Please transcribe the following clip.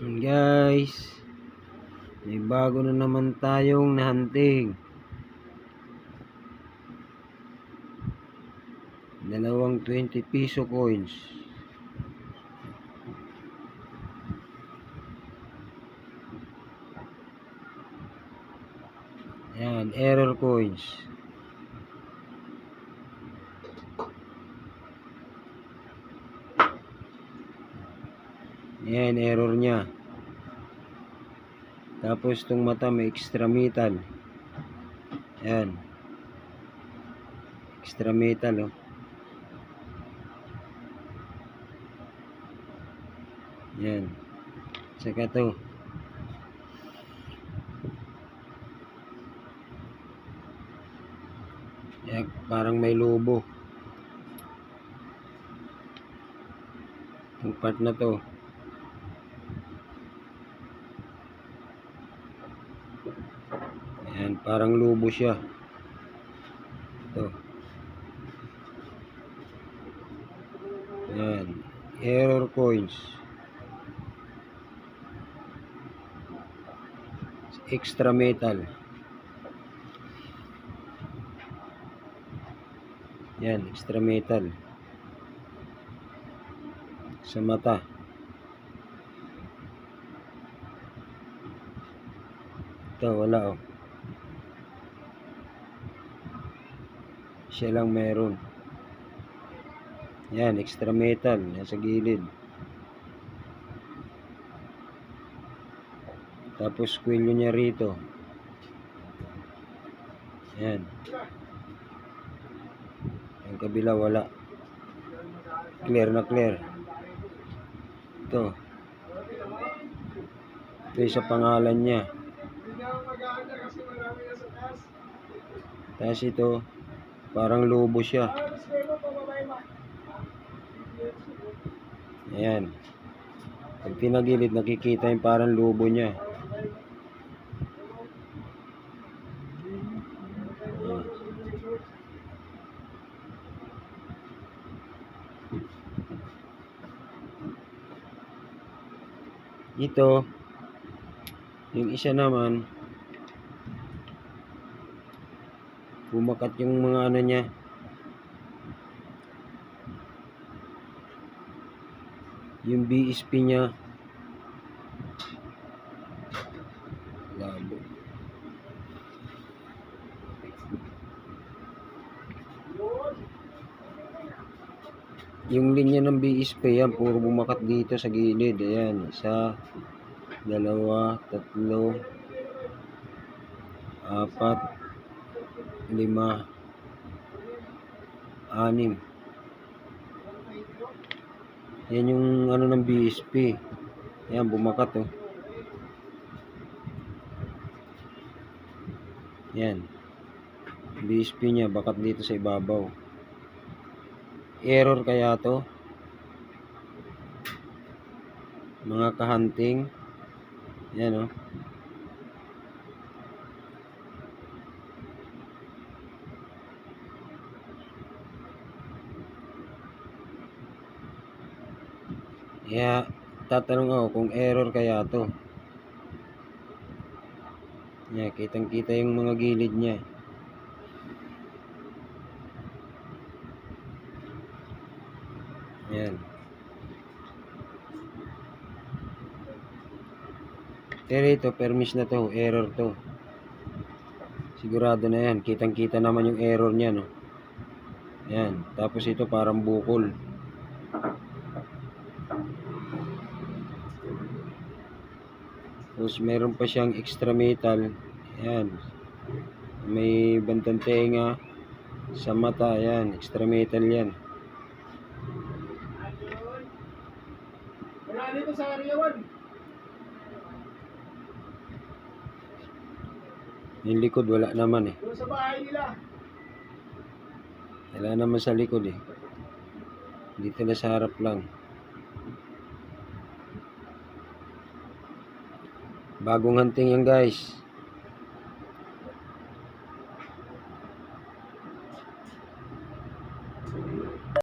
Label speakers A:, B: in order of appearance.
A: Guys, may bago na naman tayong nahanting. Dalawang 20 piso coins. Yan, error coins. Yan, error nya. Tapos itong mata may extra metal. Yan. Extra metal, oh. Yan. Saka to. Yan, parang may lobo. Yung part na to. Yan, parang lobo siya. Ito. Yan. Error coins. Extra metal. Yan, extra metal. Sa mata. Ito, wala, oh. Siya lang meron. Yan, extra metal. Nasa gilid. Tapos kwelyo niya rito. Yan. Yung kabila wala. Clear na clear. Ito. Ito yung sa pangalan niya. Tapos ito, parang lobo siya. Ayan. Pag tinagilid, nakikita yung parang lobo niya. Ito, yung isa naman, bumakat yung mga ano niya. Yung BSP niya, labo. Yung linya ng BSP yan, puro bumakat dito sa gilid. Ayan, 1, 2, 3, 4, 5, 6. Yan yung ano ng BSP. Ayan, bumakat, oh. Yan. BSP niya, bakat dito sa ibabaw. Error kaya to? Mga kahunting. Yan, oh. Kaya tatanong ako kung error kaya to. Yan, kitang-kita yung mga gilid niya. Yan. Pero ito, permis na to, error to. Sigurado na yan, kitang-kita naman yung error niya, no. Yan, tapos ito parang bukol. Tapos meron pa siyang extra metal. Yan. May bantang tenga sa mata, yan, extra metal yan.
B: Wala dito sa Ariawan.
A: Yung likod wala naman, eh.
B: Doon sa bahay nila.
A: Wala naman sa likod, eh. Dito na sa harap lang. Bagong hunting yan, guys.